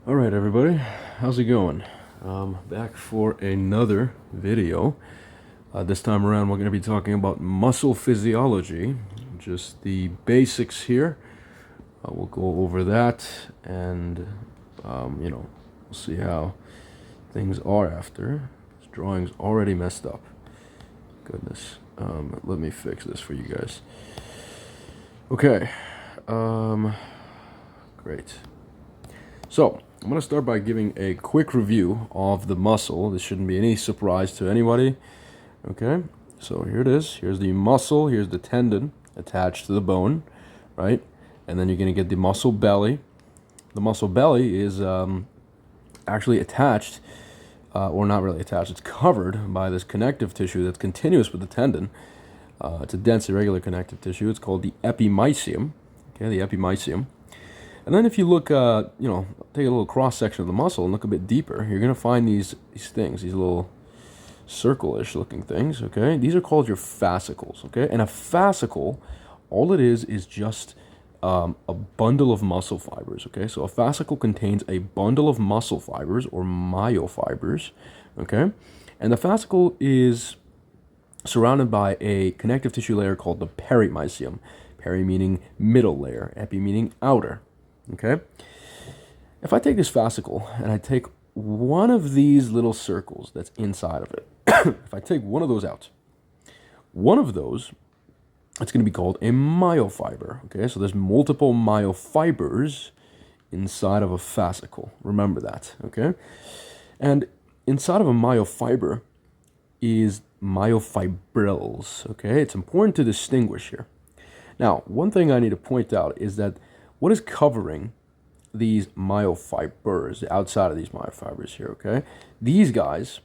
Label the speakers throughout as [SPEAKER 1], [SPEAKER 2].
[SPEAKER 1] All right, everybody, how's it going? Back for another video. This time around, we're going to be talking about muscle physiology, just the basics here. We'll go over that, and we'll see how things are after. This drawing's already messed up. Goodness. Let me fix this for you guys. Okay. Great. So, I'm going to start by giving a quick review of the muscle. This shouldn't be any surprise to anybody. Okay, so here it is. Here's the muscle. Here's the tendon attached to the bone, right? And then you're going to get the muscle belly. The muscle belly is actually attached, or not really attached. It's covered by this connective tissue that's continuous with the tendon. It's a dense, irregular connective tissue. It's called the epimysium. Okay, the epimysium. And then if you look, take a little cross-section of the muscle and look a bit deeper, you're going to find these things, these little circle-ish looking things, okay? These are called your fascicles, okay? And a fascicle, all it is just a bundle of muscle fibers, okay? So a fascicle contains a bundle of muscle fibers, or myofibers, okay? And the fascicle is surrounded by a connective tissue layer called the perimysium. Peri meaning middle layer, epi meaning outer. Okay, if I take this fascicle and I take one of these little circles that's inside of it, if I take one of those out, one of those, it's going to be called a myofiber. Okay, so there's multiple myofibers inside of a fascicle. Remember that. Okay, and inside of a myofiber is myofibrils. Okay, it's important to distinguish here. Now, one thing I need to point out is that what is covering these myofibers, the outside of these myofibers here, okay? These guys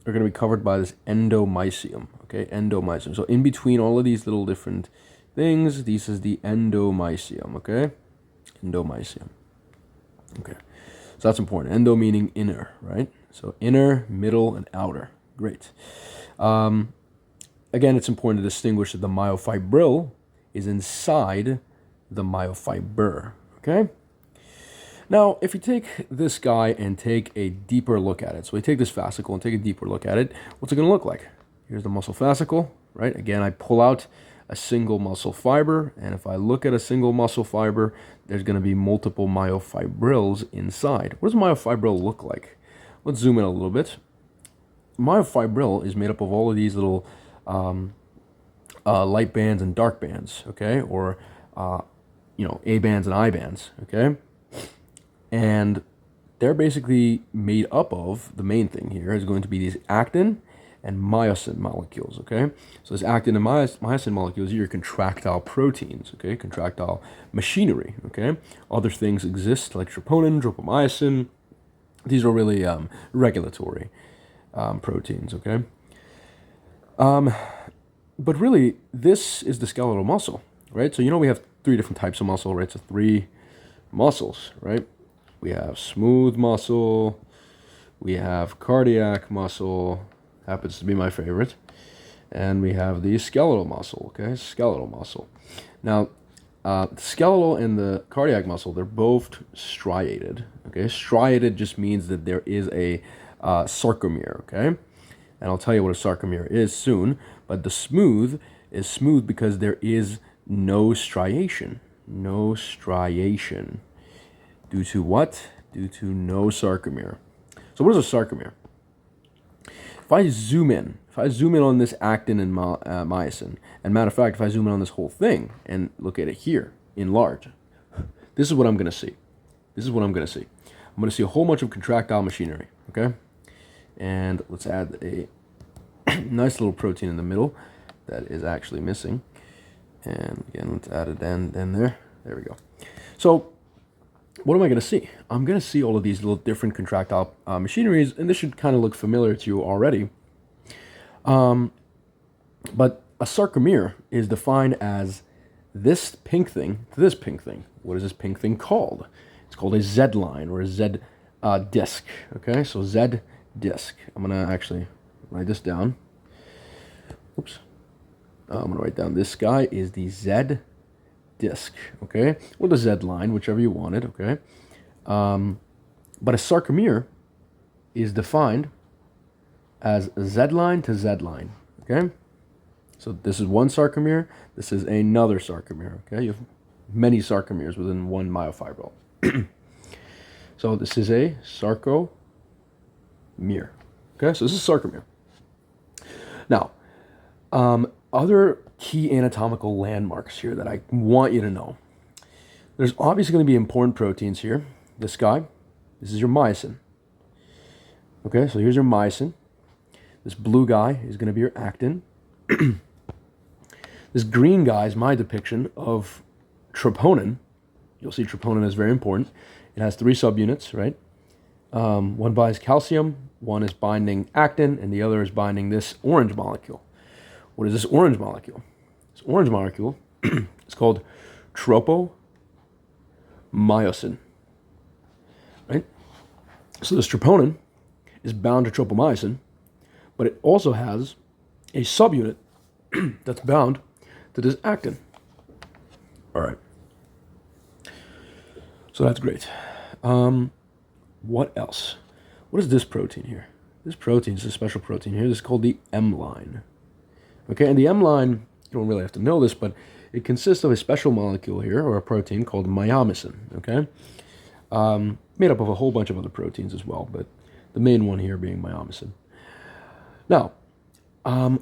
[SPEAKER 1] are going to be covered by this endomysium, okay? Endomysium. So in between all of these little different things, this is the endomysium, okay? Endomysium. Okay. So that's important. Endo meaning inner, right? So inner, middle, and outer. Great. Again, it's important to distinguish that the myofibril is inside the myofiber, okay? Now, if you take this guy and take a deeper look at it, so we take this fascicle and take a deeper look at it, what's it going to look like? Here's the muscle fascicle, right? Again, I pull out a single muscle fiber, and if I look at a single muscle fiber, there's going to be multiple myofibrils inside. What does myofibril look like? Let's zoom in a little bit. Myofibril is made up of all of these little light bands and dark bands, okay? Or A bands and I bands, okay? And they're basically made up of, the main thing here is going to be these actin and myosin molecules, okay? So this actin and myosin molecules are your contractile proteins, okay? Contractile machinery, okay? Other things exist like troponin, tropomyosin. These are really regulatory proteins, okay? But really, this is the skeletal muscle, right? So we have three different types of muscle, right? So three muscles, right? We have smooth muscle, we have cardiac muscle, happens to be my favorite, and we have the skeletal muscle, okay? Skeletal muscle. Now, the skeletal and the cardiac muscle, they're both striated, okay? Striated just means that there is a sarcomere, okay? And I'll tell you what a sarcomere is soon, but the smooth is smooth because there is no striation. No striation. Due to what? Due to no sarcomere. So what is a sarcomere? If I zoom in on this actin and myosin, and matter of fact, if I zoom in on this whole thing and look at it here in large, this is what I'm going to see. This is what I'm going to see. I'm going to see a whole bunch of contractile machinery, okay? And let's add a nice little protein in the middle that is actually missing. And again, let's add it in there. There we go. So what am I going to see? I'm going to see all of these little different contractile machineries, and this should kind of look familiar to you already. But a sarcomere is defined as this pink thing to this pink thing. What is this pink thing called? It's called a Z line or a Z disc. Okay, so Z disc. I'm going to actually write this down. Oops. I'm going to write down this guy is the Z disc, okay? Or the Z line, whichever you want it, okay? But a sarcomere is defined as Z line to Z line. Okay? So this is one sarcomere, this is another sarcomere. Okay? You have many sarcomeres within one myofibril. So this is a sarcomere. Okay? So this is sarcomere. Now, other key anatomical landmarks here that I want you to know. There's obviously going to be important proteins here. This guy, this is your myosin. Okay, so here's your myosin. This blue guy is going to be your actin. This green guy is my depiction of troponin. You'll see troponin is very important. It has 3 subunits, right? One binds calcium, one is binding actin, and the other is binding this orange molecule. What is this orange molecule? This orange molecule is called tropomyosin, right? So this troponin is bound to tropomyosin, but it also has a subunit that's bound to this actin. All right. So that's great. What else? What is this protein here? This protein is a special protein here. This is called the M line. Okay, and the M line, you don't really have to know this, but it consists of a special molecule here, or a protein called myosin. Okay, made up of a whole bunch of other proteins as well, but the main one here being myosin. Now,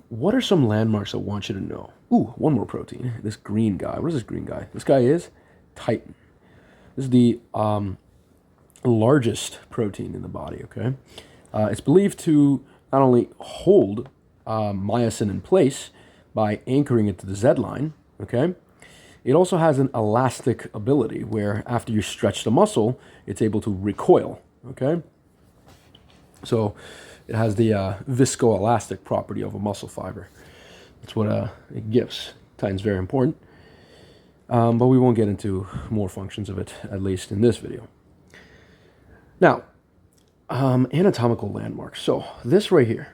[SPEAKER 1] what are some landmarks I want you to know? Ooh, one more protein. This green guy. What is this green guy? This guy is titin. This is the largest protein in the body, okay? It's believed to not only hold myosin in place by anchoring it to the Z line, okay? It also has an elastic ability where after you stretch the muscle, it's able to recoil, okay? So it has the viscoelastic property of a muscle fiber. That's what it gives. Titin's very important, but we won't get into more functions of it, at least in this video. Now, anatomical landmarks. So this right here,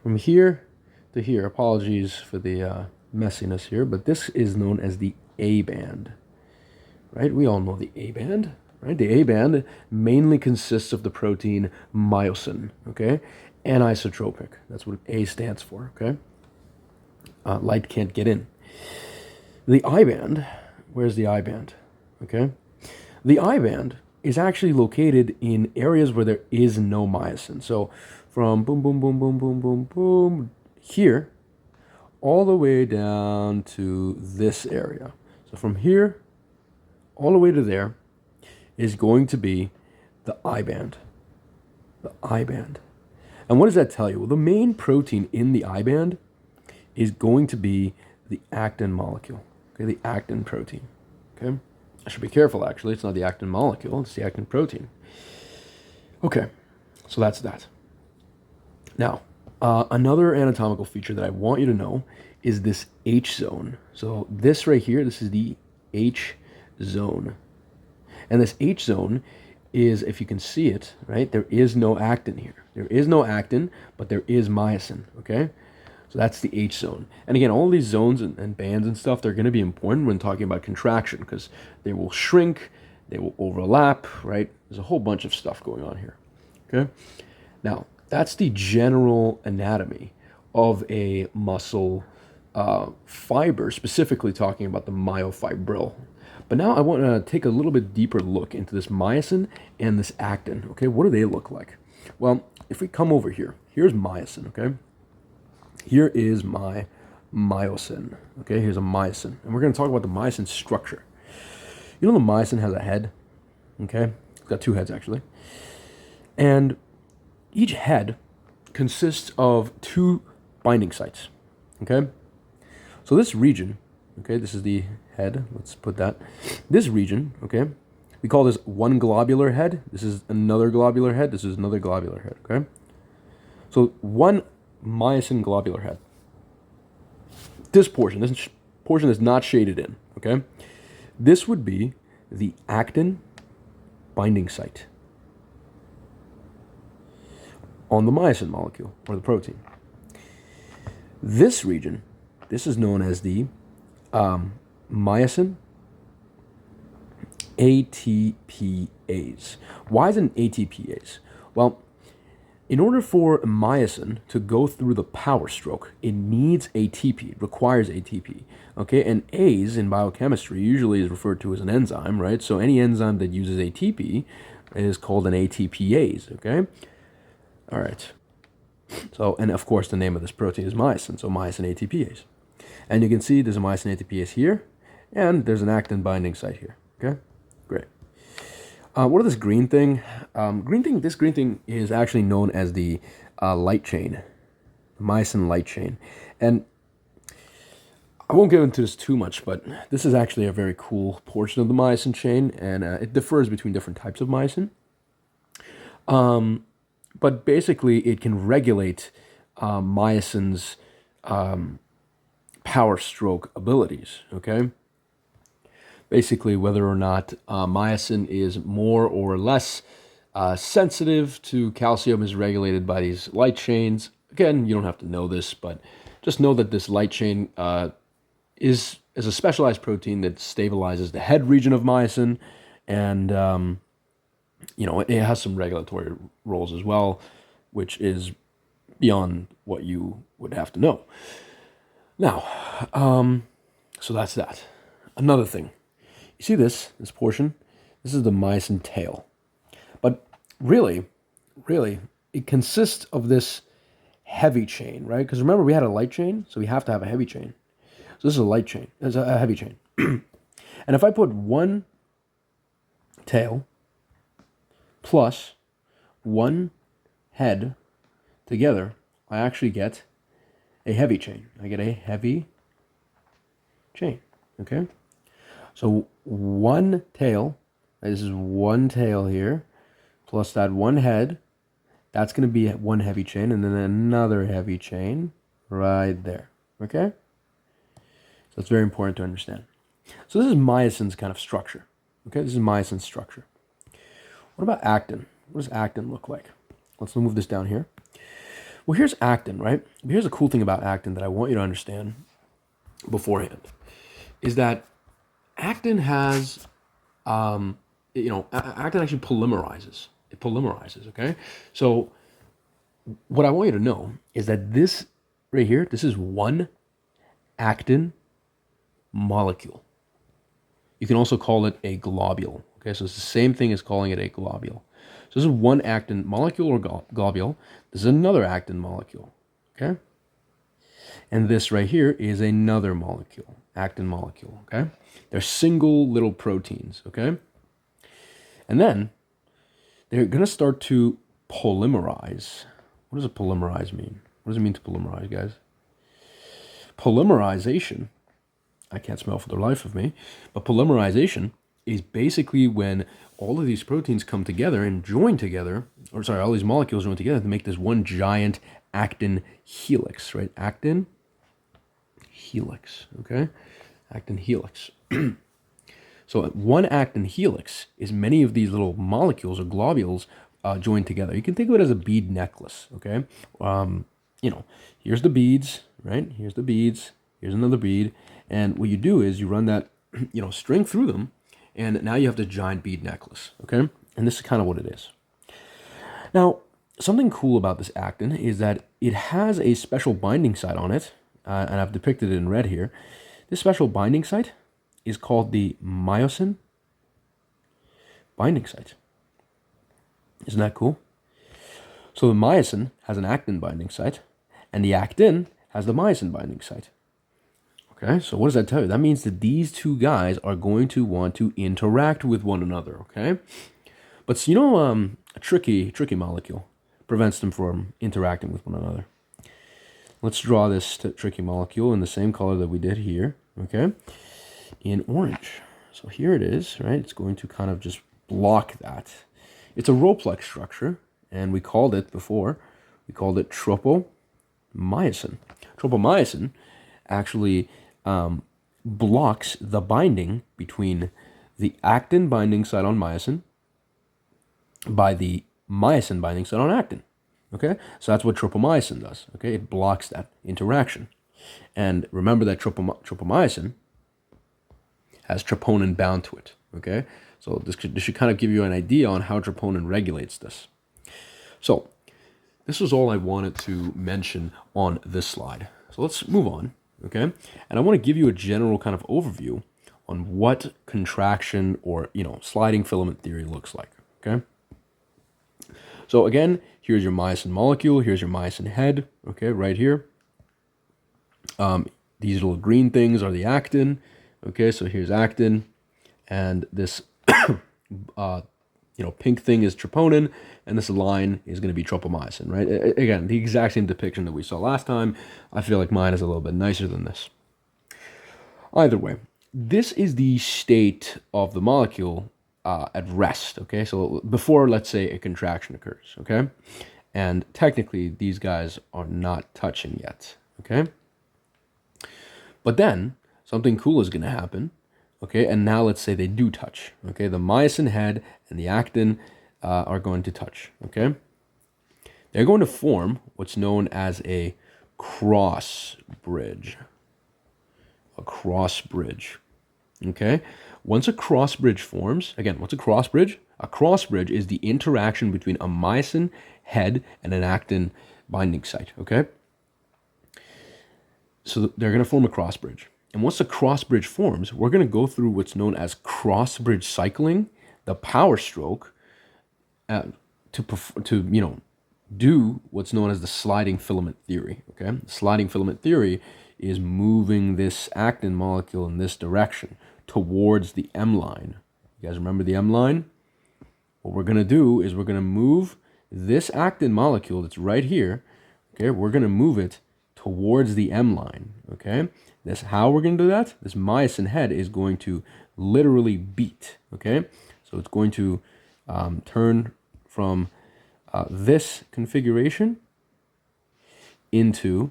[SPEAKER 1] from here to here, apologies for the messiness here, but this is known as the A band, right? We all know the A band, right? The A band mainly consists of the protein myosin, okay? Anisotropic, that's what A stands for, okay? Light can't get in. The I band, where's the I band, okay? The I band is actually located in areas where there is no myosin. So from boom, boom, boom, boom, boom, boom, boom, here, all the way down to this area. So from here, all the way to there, is going to be the I band. The I band. And what does that tell you? Well, the main protein in the I band is going to be the actin molecule, okay, the actin protein, okay? I should be careful, actually. It's not the actin molecule, it's the actin protein. Okay, so that's that. Now, another anatomical feature that I want you to know is this H zone. So this right here, this is the H zone. And this H zone is, if you can see it, right, there is no actin here. There is no actin, but there is myosin, okay? So that's the H zone. And again, all these zones and bands and stuff, they're going to be important when talking about contraction because they will shrink, they will overlap, right? There's a whole bunch of stuff going on here, okay? Now, that's the general anatomy of a muscle fiber, specifically talking about the myofibril. But now I want to take a little bit deeper look into this myosin and this actin, okay? What do they look like? Well, if we come over here, here's myosin, okay? Here is my myosin, okay? Here's a myosin. And we're going to talk about the myosin structure. You know the myosin has a head, okay? It's got 2 heads, actually. And each head consists of 2 binding sites, okay? So this region, okay, this is the head. Let's put that. This region, okay, we call this one globular head. This is another globular head. This is another globular head, okay? So one myosin globular head. This portion is not shaded in, okay? This would be the actin binding site on the myosin molecule, or the protein. This region, this is known as the myosin ATPase. Why is it ATPase? Well, in order for myosin to go through the power stroke, it needs ATP, it requires ATP. Okay, and A's in biochemistry usually is referred to as an enzyme, right? So any enzyme that uses ATP is called an ATPase, okay? All right. So, and of course, the name of this protein is myosin, so myosin ATPase. And you can see there's a myosin ATPase here, and there's an actin binding site here, okay? Great. What is this green thing? This green thing is actually known as the light chain, the myosin light chain. And I won't get into this too much, but this is actually a very cool portion of the myosin chain, and it differs between different types of myosin. But basically, it can regulate myosin's power stroke abilities, okay? Basically, whether or not myosin is more or less sensitive to calcium is regulated by these light chains. Again, you don't have to know this, but just know that this light chain is a specialized protein that stabilizes the head region of myosin, and it has some regulatory roles as well, which is beyond what you would have to know. Now, so that's that. Another thing. You see this portion? This is the myosin tail. But really, it consists of this heavy chain, right? Because remember, we had a light chain, so we have to have a heavy chain. So this is a light chain. It's a heavy chain. And if I put one tail plus one head together, I actually get a heavy chain. I get a heavy chain, okay? So one tail, this is one tail here, plus that one head, that's going to be one heavy chain, and then another heavy chain right there, okay? So it's very important to understand. So this is myosin's kind of structure, okay? This is myosin's structure. What about actin? What does actin look like? Let's move this down here. Well, here's actin, right? Here's a cool thing about actin that I want you to understand beforehand, is that actin has, actin actually polymerizes. It polymerizes, okay? So what I want you to know is that this right here, this is one actin molecule. You can also call it a globule, okay? So it's the same thing as calling it a globule. So this is one actin molecule or globule. This is another actin molecule, okay? And this right here is another molecule, actin molecule, okay? They're single little proteins, okay? And then they're going to start to polymerize. What does a polymerize mean? What does it mean to polymerize, guys? Polymerization, I can't spell for the life of me, but polymerization is basically when all of these proteins come together and join together, all these molecules join together to make this one giant actin helix, right? Actin helix, okay? Actin helix. So one actin helix is many of these little molecules or globules joined together. You can think of it as a bead necklace, okay? Here's the beads, right? Here's the beads. Here's another bead. And what you do is you run that, string through them, and now you have the giant bead necklace, okay? And this is kind of what it is. Now, something cool about this actin is that it has a special binding site on it, and I've depicted it in red here. This special binding site is called the myosin binding site. Isn't that cool? So the myosin has an actin binding site, and the actin has the myosin binding site. Okay, so what does that tell you? That means that these two guys are going to want to interact with one another, okay? But a tricky molecule prevents them from interacting with one another. Let's draw this tricky molecule in the same color that we did here, okay? In orange. So here it is, right? It's going to kind of just block that. It's a Roplex structure, and we called it tropomyosin. Tropomyosin actually blocks the binding between the actin binding site on myosin by the myosin binding site on actin. Okay, so that's what tropomyosin does. Okay, it blocks that interaction. And remember that tropomyosin has troponin bound to it. Okay, So this should kind of give you an idea on how troponin regulates this. So this was all I wanted to mention on this slide. So let's move on, okay? And I want to give you a general kind of overview on what contraction or, sliding filament theory looks like, okay? So again, here's your myosin molecule, here's your myosin head, okay, right here. These little green things are the actin, okay? So here's actin, and this pink thing is troponin, and this line is going to be tropomyosin, right? Again, the exact same depiction that we saw last time. I feel like mine is a little bit nicer than this. Either way, this is the state of the molecule at rest, okay? So before, let's say, a contraction occurs, okay? And technically, these guys are not touching yet, okay? But then, something cool is going to happen, okay? And now let's say they do touch, okay? The myosin head and the actin are going to touch, okay? They're going to form what's known as a cross bridge. A cross bridge, okay? Once a cross bridge forms, again, what's a cross bridge? A cross bridge is the interaction between a myosin head and an actin binding site, okay? So they're going to form a cross bridge. And once the cross bridge forms, we're going to go through what's known as cross bridge cycling, the power stroke, to do what's known as the sliding filament theory, okay? The sliding filament theory is moving this actin molecule in this direction towards the M line. You guys remember the M line? What we're going to do is we're going to move this actin molecule that's right here, okay? We're going to move it towards the M line, okay? That's how we're going to do that. This myosin head is going to literally beat, okay? So it's going to turn from this configuration into,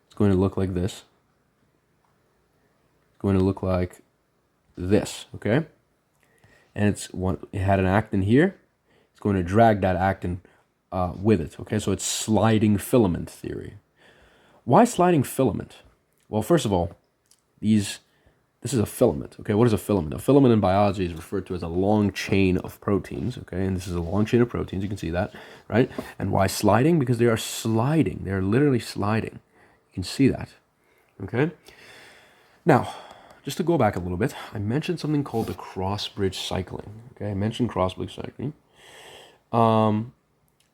[SPEAKER 1] it's going to look like this. It's going to look like this, okay? And it had an actin here. It's going to drag that actin with it, okay? So it's sliding filament theory. Why sliding filament? Well, first of all, this is a filament, okay? What is a filament? A filament in biology is referred to as a long chain of proteins, okay? And this is a long chain of proteins, you can see that, right? And why sliding? Because they are sliding. They are literally sliding. You can see that, okay? Now, just to go back a little bit, I mentioned something called the cross-bridge cycling, okay? I mentioned cross-bridge cycling. And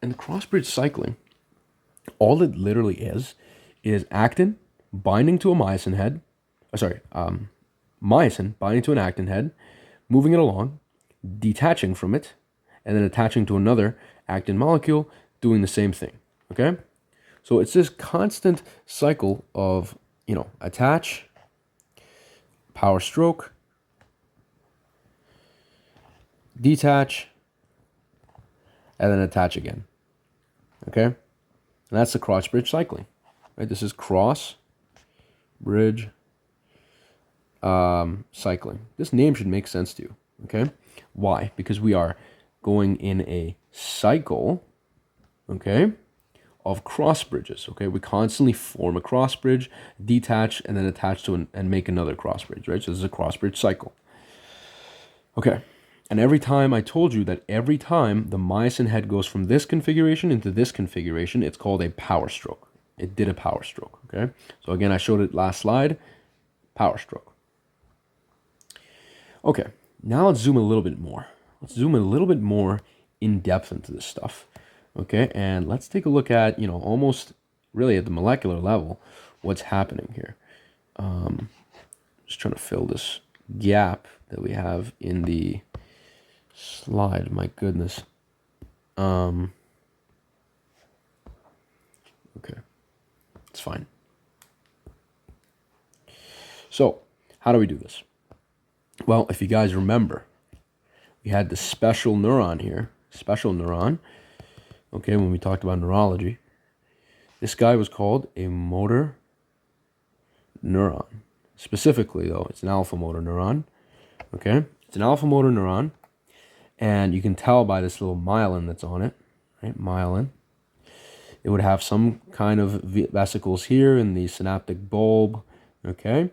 [SPEAKER 1] the cross-bridge cycling, all it literally is actin binding to a myosin head, myosin binding to an actin head, moving it along, detaching from it, and then attaching to another actin molecule, doing the same thing, okay? So it's this constant cycle of, attach, power stroke, detach, and then attach again, okay? And that's the cross-bridge cycling, right? This is cross-bridge cycling. This name should make sense to you, okay? Why? Because we are going in a cycle, okay, of cross bridges, okay? We constantly form a cross bridge, detach, and then attach to and make another cross bridge, right? So this is a cross bridge cycle. Okay, and every time I told you that every time the myosin head goes from this configuration into this configuration, it's called a power stroke. It did a power stroke, okay? So again, I showed it last slide, power stroke. Okay, now let's zoom a little bit more. Let's zoom a little bit more in depth into this stuff, okay? And let's take a look at, almost really at the molecular level, what's happening here. Just trying to fill this gap that we have in the slide, my goodness. Okay, it's fine. So, how do we do this? Well, if you guys remember, we had the special neuron here, okay, when we talked about neurology. This guy was called a motor neuron. Specifically, though, it's an alpha motor neuron, okay? It's an alpha motor neuron, and you can tell by this little myelin that's on it, right? Myelin. It would have some kind of vesicles here in the synaptic bulb, okay?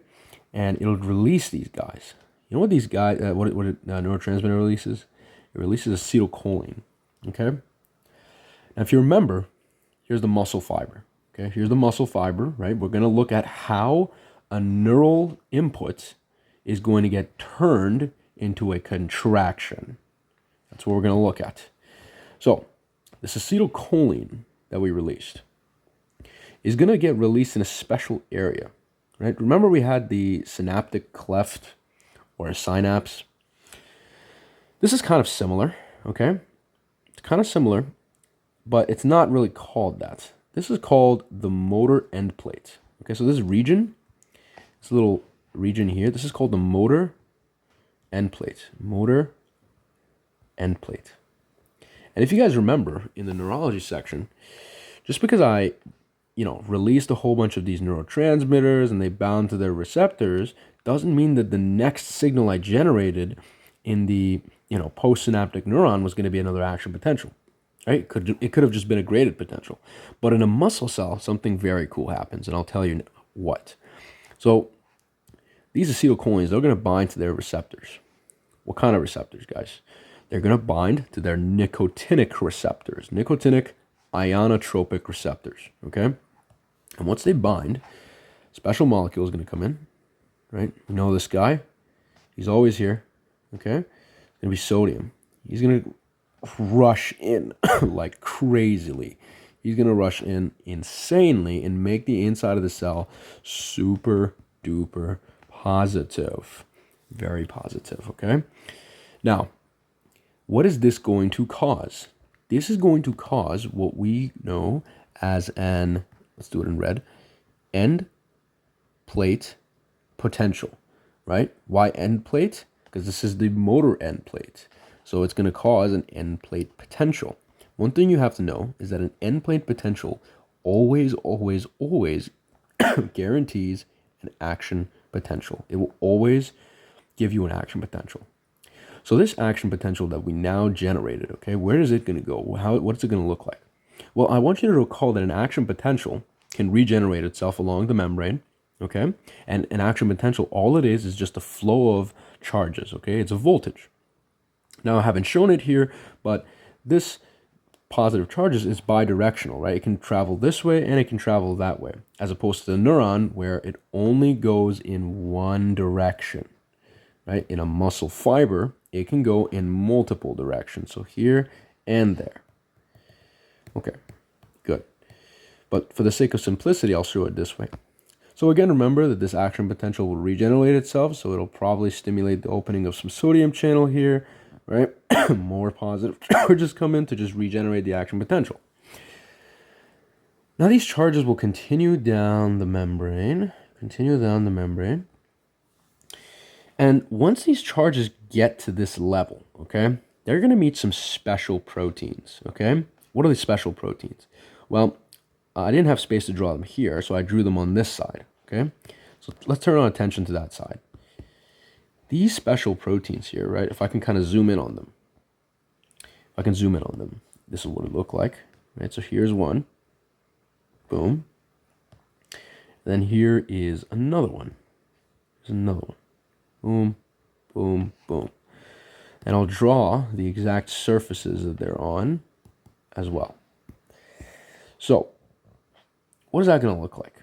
[SPEAKER 1] And it'll release these guys. You know what these guys, neurotransmitter releases? It releases acetylcholine. Okay. Now, if you remember, here's the muscle fiber. Okay, here's the muscle fiber, right? We're going to look at how a neural input is going to get turned into a contraction. That's what we're going to look at. So, this acetylcholine that we released is going to get released in a special area, right? Remember we had the synaptic cleft or a synapse. This is kind of similar, okay? It's kind of similar, but it's not really called that. This is called the motor end plate. Okay, so this region, this little region here, this is called the motor end plate. Motor end plate. And if you guys remember in the neurology section, just because I, released a whole bunch of these neurotransmitters and they bound to their receptors, doesn't mean that the next signal I generated in the, postsynaptic neuron was going to be another action potential. Right? It could have just been a graded potential. But in a muscle cell, something very cool happens, and I'll tell you what. So these acetylcholines, they're going to bind to their receptors. What kind of receptors, guys? They're going to bind to their nicotinic receptors, nicotinic ionotropic receptors, okay? And once they bind, special molecule is going to come in, right? You know this guy? He's always here, okay? It's going to be sodium. He's going to rush in like crazily. He's going to rush in insanely and make the inside of the cell super duper positive. Very positive, okay? Now, what is this going to cause? This is going to cause what we know as an, let's do it in red, end plate potential, right? Why end plate? Because this is the motor end plate. So it's going to cause an end plate potential. One thing you have to know is that an end plate potential always guarantees an action potential. It will always give you an action potential. So this action potential that we now generated, okay, where is it going to go? What's it going to look like? Well, I want you to recall that an action potential can regenerate itself along the membrane, okay? And an action potential, all it is just a flow of charges, okay? It's a voltage. Now, I haven't shown it here, but this positive charges is bidirectional, right? It can travel this way and it can travel that way, as opposed to the neuron where it only goes in one direction, right? In a muscle fiber, it can go in multiple directions, so here and there. Okay, good. But for the sake of simplicity, I'll show it this way. So again, remember that this action potential will regenerate itself, so it'll probably stimulate the opening of some sodium channel here, right? More positive charges come in to just regenerate the action potential. Now these charges will continue down the membrane, and once these charges get to this level, okay, they're going to meet some special proteins, okay? What are these special proteins? Well, I didn't have space to draw them here, so I drew them on this side, okay? So let's turn our attention to that side. These special proteins here, right, if I can kind of zoom in on them. This is what it look like, right? So here's one. Boom. And then here is another one. Boom, boom, boom. And I'll draw the exact surfaces that they're on as well. So, what is that going to look like?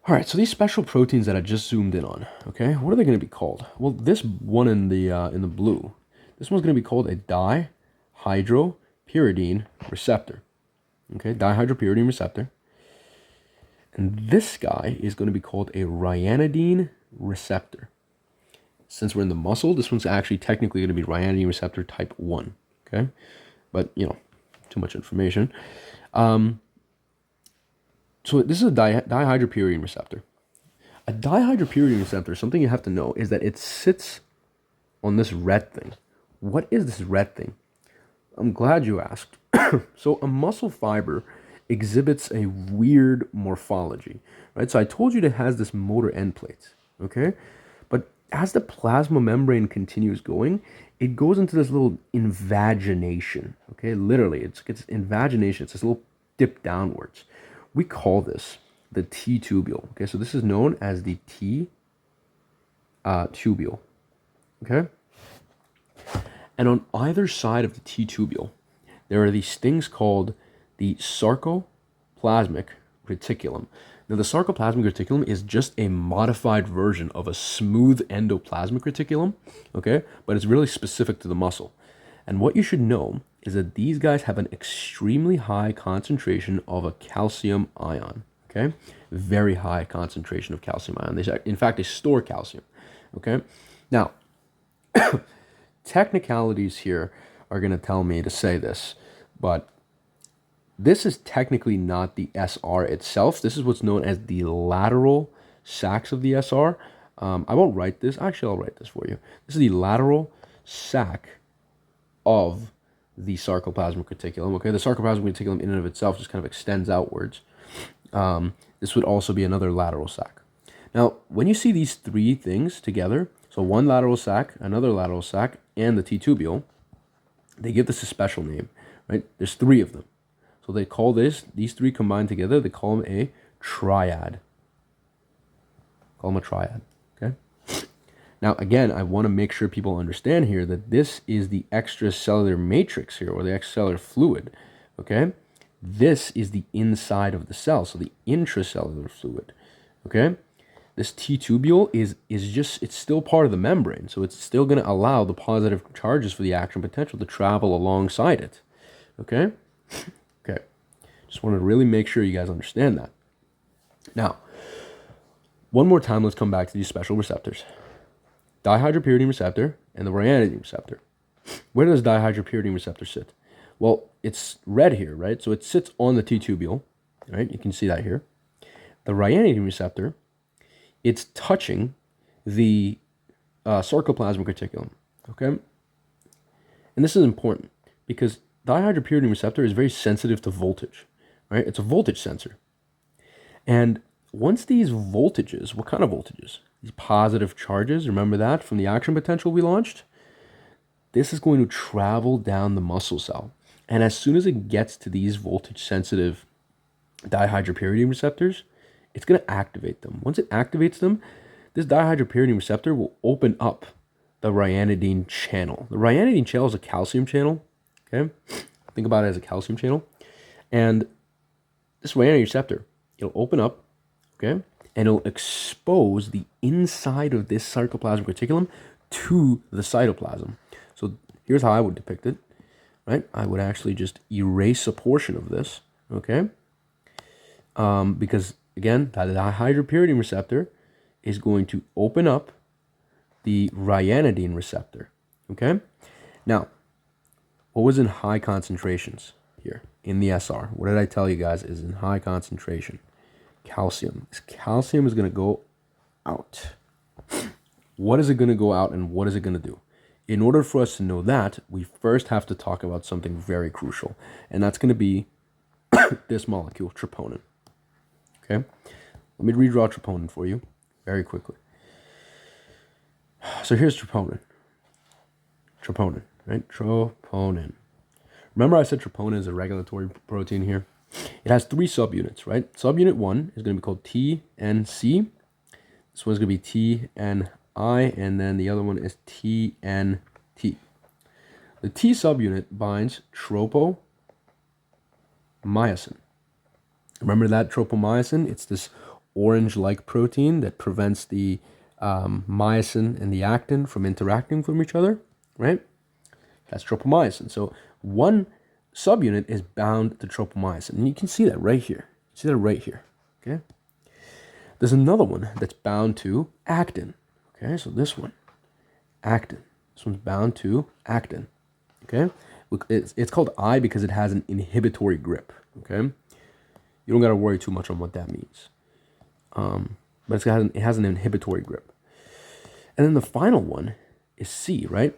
[SPEAKER 1] All right, so these special proteins that I just zoomed in on, okay, what are they going to be called? Well, this one in the blue, this one's going to be called a dihydropyridine receptor. Okay, dihydropyridine receptor. And this guy is going to be called a ryanodine receptor. Since we're in the muscle, this one's actually technically going to be ryanodine receptor type 1. Okay, but too much information. So this is a dihydropyridine receptor. A dihydropyridine receptor, something you have to know is that it sits on this red thing. What is this red thing? I'm glad you asked. So a muscle fiber exhibits a weird morphology, right? So I told you it has this motor end plate, okay? But as the plasma membrane continues going, it goes into this little invagination, okay? Literally, it's invagination. It's this little dip downwards. We call this the T tubule. Okay, so this is known as the T tubule. Okay? And on either side of the T tubule, there are these things called the sarcoplasmic reticulum. Now, the sarcoplasmic reticulum is just a modified version of a smooth endoplasmic reticulum, okay? But it's really specific to the muscle. And what you should know is that these guys have an extremely high concentration of a calcium ion, okay? Very high concentration of calcium ion. In fact, they store calcium, okay? Now, technicalities here are going to tell me to say this, but this is technically not the SR itself. This is what's known as the lateral sacs of the SR. I won't write this. Actually, I'll write this for you. This is the lateral sac of the sarcoplasmic reticulum. Okay, the sarcoplasmic reticulum in and of itself just kind of extends outwards. This would also be another lateral sac. Now, when you see these three things together, so one lateral sac, another lateral sac, and the T-tubule, they give this a special name, right? There's three of them. So they call these three combined together, they call them a triad. Call them a triad, okay? Now, again, I want to make sure people understand here that this is the extracellular matrix here, or the extracellular fluid, okay? This is the inside of the cell, so the intracellular fluid, okay? This T-tubule is just, it's still part of the membrane, so it's still going to allow the positive charges for the action potential to travel alongside it, okay? Okay, just want to really make sure you guys understand that. Now, one more time, let's come back to these special receptors. Dihydropyridine receptor and the ryanodine receptor. Where does dihydropyridine receptor sit? Well, it's red here, right? So it sits on the T-tubule, right? You can see that here. The ryanodine receptor, it's touching the sarcoplasmic reticulum, okay? And this is important because dihydropyridine receptor is very sensitive to voltage, right? It's a voltage sensor. And once these voltages, what kind of voltages? These positive charges, remember that from the action potential we launched? This is going to travel down the muscle cell. And as soon as it gets to these voltage sensitive dihydropyridine receptors, it's going to activate them. Once it activates them, this dihydropyridine receptor will open up the ryanodine channel. The ryanodine channel is a calcium channel. Okay, think about it as a calcium channel, and this ryanodine receptor, it'll open up, okay, and it'll expose the inside of this sarcoplasmic reticulum to the cytoplasm. So here's how I would depict it, right? I would actually just erase a portion of this, okay, because again, that dihydropyridine receptor is going to open up the ryanodine receptor, okay. Now, what was in high concentrations here in the SR? What did I tell you guys is in high concentration? Calcium. This calcium is going to go out. What is it going to go out and what is it going to do? In order for us to know that, we first have to talk about something very crucial, and that's going to be this molecule, troponin. Okay? Let me redraw troponin for you very quickly. So here's troponin. Troponin. Right? Troponin. Remember I said troponin is a regulatory protein here? It has three subunits, right? Subunit 1 is going to be called TNC. This one's going to be TNI, and then the other one is TNT. The T subunit binds tropomyosin. Remember that tropomyosin? It's this orange-like protein that prevents the myosin and the actin from interacting with each other, right? That's tropomyosin. So one subunit is bound to tropomyosin. And you can see that right here. See that right here. Okay. There's another one that's bound to actin. Okay, so this one, actin. This one's bound to actin. Okay. It's called I because it has an inhibitory grip. Okay. You don't got to worry too much on what that means. But it has an inhibitory grip. And then the final one is C, right?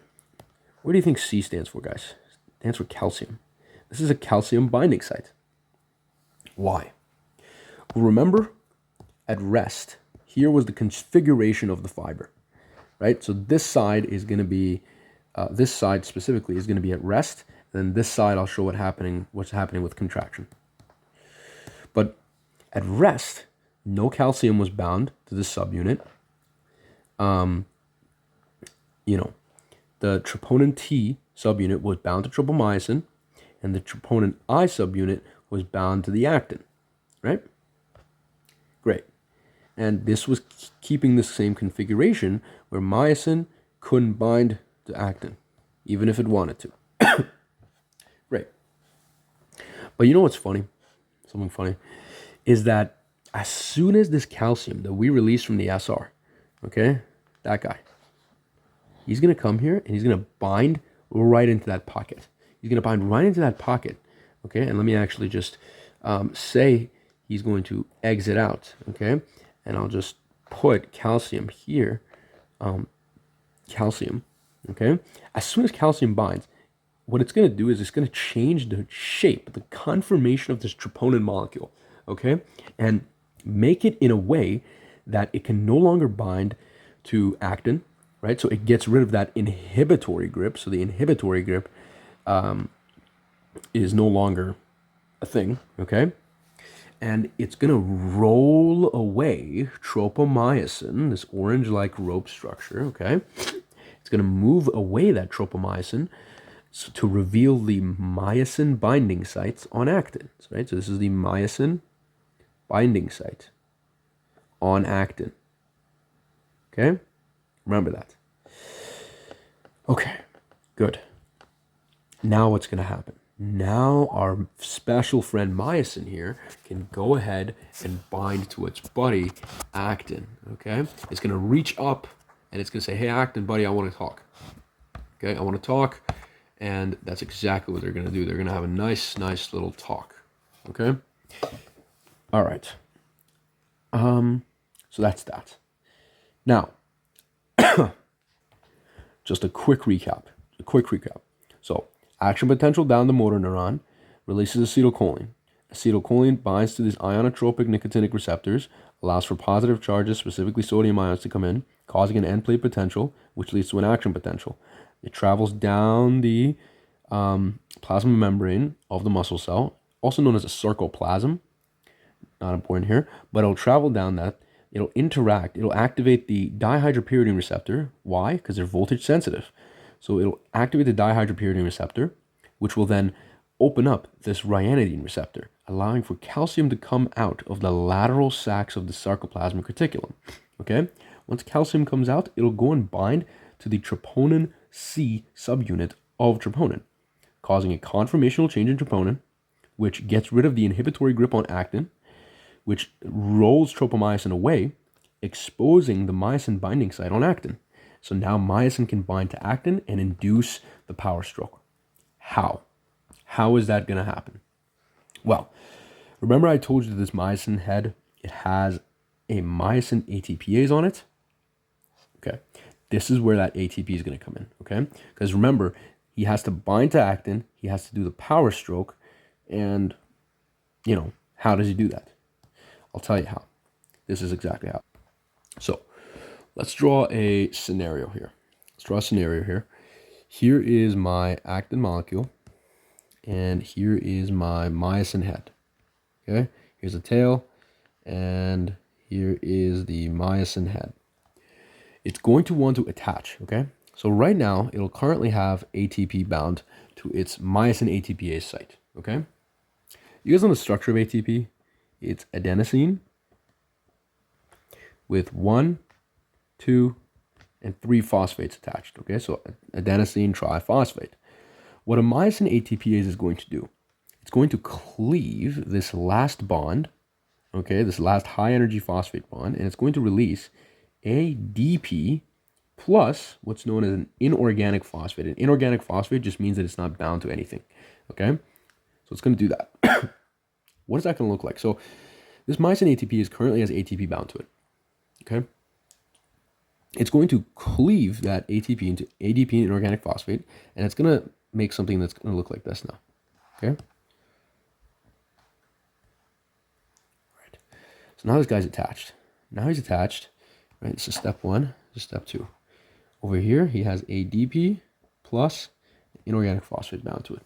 [SPEAKER 1] What do you think C stands for, guys? It stands for calcium. This is a calcium binding site. Why? Well, remember, at rest, here was the configuration of the fiber, right? So this side is going to be, this side specifically is going to be at rest. And then this side, I'll show what's happening with contraction. But at rest, no calcium was bound to this subunit. you know, the troponin T subunit was bound to tropomyosin, and the troponin I subunit was bound to the actin, right? Great. And this was keeping the same configuration where myosin couldn't bind to actin, even if it wanted to. Great. But you know what's funny? Something funny is that as soon as this calcium that we release from the SR, okay, that guy, he's going to come here and he's going to bind right into that pocket. He's going to bind right into that pocket, okay? And let me actually just say he's going to exit out, okay? And I'll just put calcium here, calcium, okay? As soon as calcium binds, what it's going to do is it's going to change the shape, the conformation of this troponin molecule, okay? And make it in a way that it can no longer bind to actin, right? So it gets rid of that inhibitory grip. So the inhibitory grip is no longer a thing, okay? And it's going to roll away tropomyosin, this orange-like rope structure, okay? It's going to move away that tropomyosin to reveal the myosin binding sites on actin, right? So this is the myosin binding site on actin, okay? Remember that. Okay, good. Now what's going to happen? Now our special friend myosin here can go ahead and bind to its buddy actin, okay? It's going to reach up and it's going to say, hey, actin, buddy, I want to talk. Okay, I want to talk. And that's exactly what they're going to do. They're going to have a nice little talk, okay? All right. So that's that. Now, just a quick recap. So, action potential down the motor neuron releases acetylcholine. Acetylcholine binds to these ionotropic nicotinic receptors, allows for positive charges, specifically sodium ions, to come in, causing an end plate potential, which leads to an action potential. It travels down the plasma membrane of the muscle cell, also known as a sarcoplasm. Not important here, but it'll travel down that. It'll interact. It'll activate the dihydropyridine receptor. Why? Because they're voltage sensitive. So it'll activate the dihydropyridine receptor, which will then open up this ryanodine receptor, allowing for calcium to come out of the lateral sacs of the sarcoplasmic reticulum. Okay? Once calcium comes out, it'll go and bind to the troponin C subunit of troponin, causing a conformational change in troponin, which gets rid of the inhibitory grip on actin, which rolls tropomyosin away, exposing the myosin binding site on actin. So now myosin can bind to actin and induce the power stroke. How? How is that going to happen? Well, remember I told you this myosin head, it has a myosin ATPase on it? Okay. This is where that ATP is going to come in, okay? Because remember, he has to bind to actin, he has to do the power stroke, and, how does he do that? I'll tell you how. This is exactly how. So, let's draw a scenario here. Here is my actin molecule, and here is my myosin head, okay? Here's the tail, and here is the myosin head. It's going to want to attach, okay? So right now, it'll currently have ATP bound to its myosin ATPase site, okay? You guys know the structure of ATP? It's adenosine with 1, 2, and 3 phosphates attached, okay? So adenosine triphosphate. What a myosin ATPase is going to do, it's going to cleave this last bond, okay, this last high energy phosphate bond, and it's going to release ADP plus what's known as an inorganic phosphate. An inorganic phosphate just means that it's not bound to anything, okay? So it's going to do that. What is that going to look like? So this myosin ATPase currently has ATP bound to it, okay? It's going to cleave that ATP into ADP and inorganic phosphate, and it's going to make something that's going to look like this now, okay? Right. So now this guy's attached. Now he's attached, right? This is step 1, this is step 2. Over here, he has ADP plus inorganic phosphate bound to it.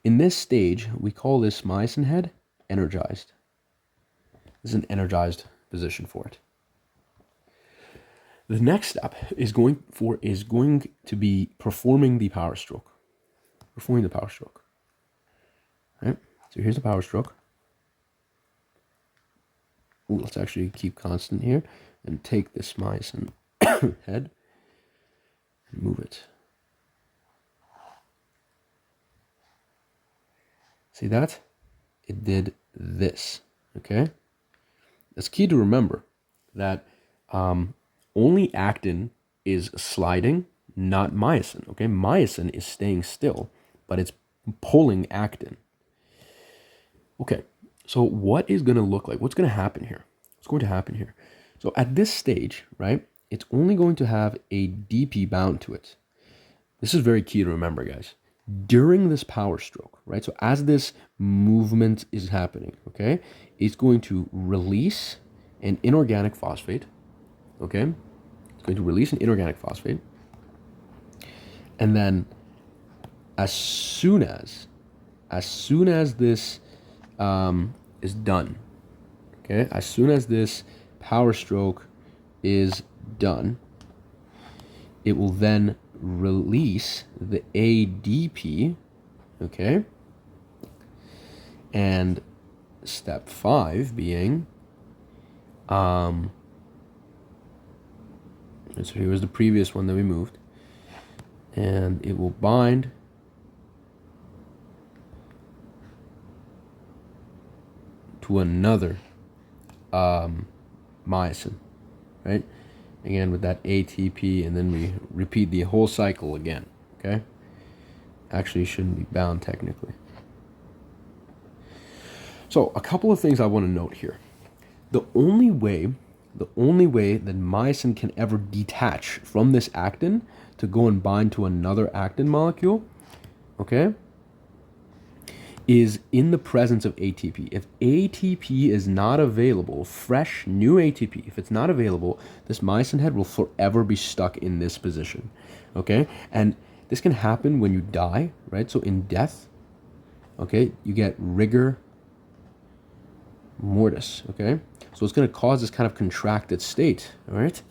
[SPEAKER 1] In this stage, we call this myosin head energized. This is an energized position for it. The next step is going to be performing the power stroke. Performing the power stroke. Right? So here's the power stroke. Ooh, let's actually keep constant here and take this myosin head and move it. See that? It did this. Okay? It's key to remember that only actin is sliding, not myosin. Okay? Myosin is staying still, but it's pulling actin. Okay, so what is going to look like? What's going to happen here? What's going to happen here? So at this stage, right, it's only going to have a DP bound to it. This is very key to remember, guys. During this power stroke, right, so as this movement is happening, okay, it's going to release an inorganic phosphate, okay? It's going to release an inorganic phosphate. And then as soon as this is done, okay, as soon as this power stroke is done, it will then release the ADP, okay, and step 5 being, so here was the previous one that we moved, and it will bind to another myosin, right? Again with that ATP, and then we repeat the whole cycle again, okay? Actually shouldn't be bound technically. So a couple of things I want to note here. The only way that myosin can ever detach from this actin to go and bind to another actin molecule, okay, is in the presence of ATP. If ATP is not available, fresh, new ATP, if it's not available, this myosin head will forever be stuck in this position, okay? And this can happen when you die, right? So in death, okay, you get rigor mortis, okay? So it's going to cause this kind of contracted state, all right?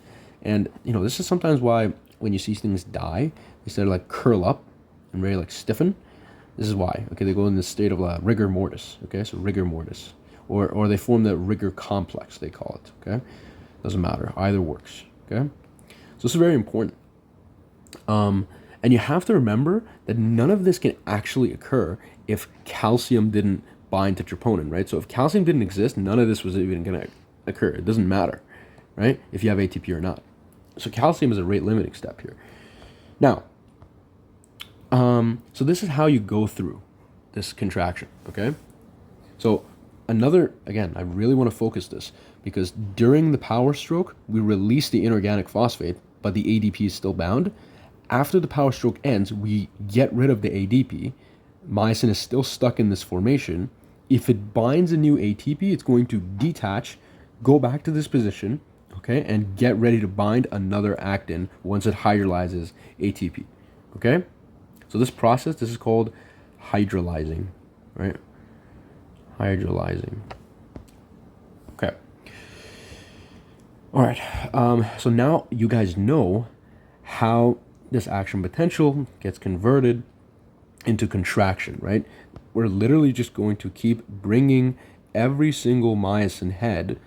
[SPEAKER 1] And, you know, this is sometimes why when you see things die, they start to like curl up and really like stiffen. This is why, okay, they go in this state of rigor mortis, okay, so rigor mortis, or they form the rigor complex, they call it, okay, doesn't matter, either works, okay, so this is very important, and you have to remember that none of this can actually occur if calcium didn't bind to troponin, right? So if calcium didn't exist, none of this was even going to occur. It doesn't matter, right, if you have ATP or not. So calcium is a rate limiting step here. Now, so this is how you go through this contraction, okay? So again, I really want to focus this because during the power stroke, we release the inorganic phosphate, but the ADP is still bound. After the power stroke ends, we get rid of the ADP. Myosin is still stuck in this formation. If it binds a new ATP, it's going to detach, go back to this position, okay, and get ready to bind another actin once it hydrolyzes ATP, okay? So this process, this is called hydrolyzing, right? Hydrolyzing. Okay. All right. So now you guys know how this action potential gets converted into contraction, right? We're literally just going to keep bringing every single myosin head,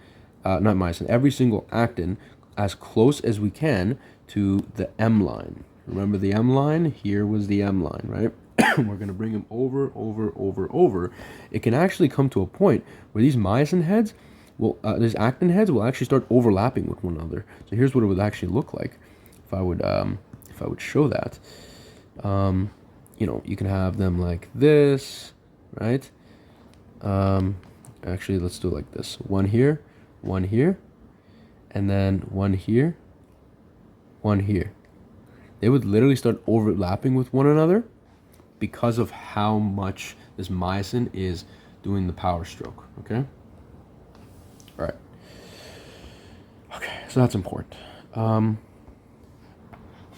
[SPEAKER 1] not myosin, every single actin as close as we can to the M line. Remember the M line? Here was the M line, right? We're going to bring them over. It can actually come to a point where these myosin heads, these actin heads will actually start overlapping with one another. So here's what it would actually look like if I would show that. You know, you can have them like this, right? Actually, let's do it like this. One here, and then one here, one here. They would literally start overlapping with one another because of how much this myosin is doing the power stroke, okay? All right. Okay, so that's important. One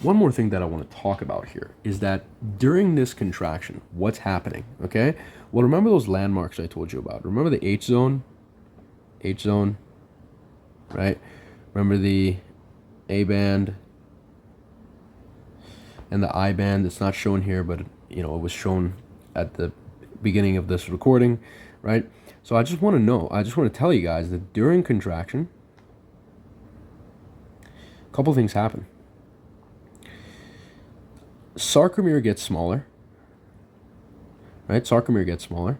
[SPEAKER 1] more thing that I want to talk about here is that during this contraction, what's happening, okay? Well, remember those landmarks I told you about. Remember the H zone, right? Remember the A band, and the I band. It's not shown here, but you know, it was shown at the beginning of this recording, right? So I just want to tell you guys that during contraction, a couple things happen. Sarcomere gets smaller, right? Sarcomere gets smaller.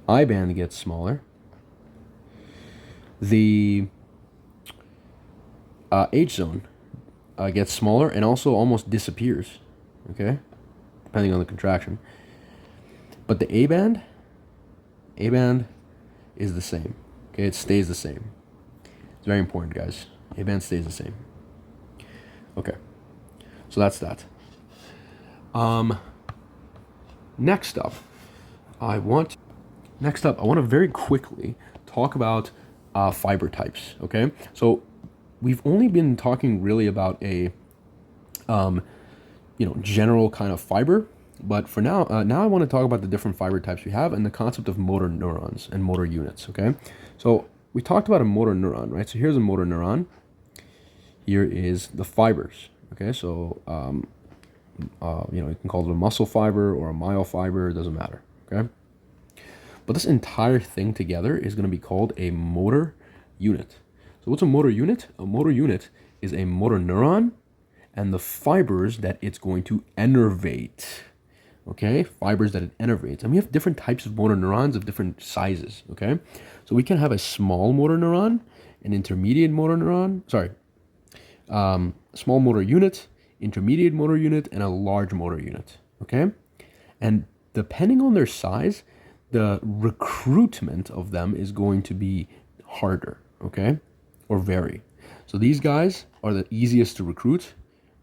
[SPEAKER 1] I band gets smaller. The H zone gets smaller and also almost disappears, okay? Depending on the contraction. But the A band is the same, okay? It stays the same. It's very important, guys. A band stays the same. Okay, so that's that. Next up, I want to very quickly talk about fiber types, okay? So we've only been talking really about a general kind of fiber, but for now I want to talk about the different fiber types we have and the concept of motor neurons and motor units, okay? So we talked about a motor neuron, right? So here's a motor neuron. Here is the fibers, okay? So you can call it a muscle fiber or a myofiber, it doesn't matter, okay? But this entire thing together is going to be called a motor unit. So what's a motor unit? A motor unit is a motor neuron and the fibers that it's going to innervate, okay? Fibers that it innervates. And we have different types of motor neurons of different sizes, okay? So we can have a small motor neuron, an intermediate motor neuron, small motor unit, intermediate motor unit, and a large motor unit, okay? And depending on their size, the recruitment of them is going to be harder, okay? Or vary. So these guys are the easiest to recruit,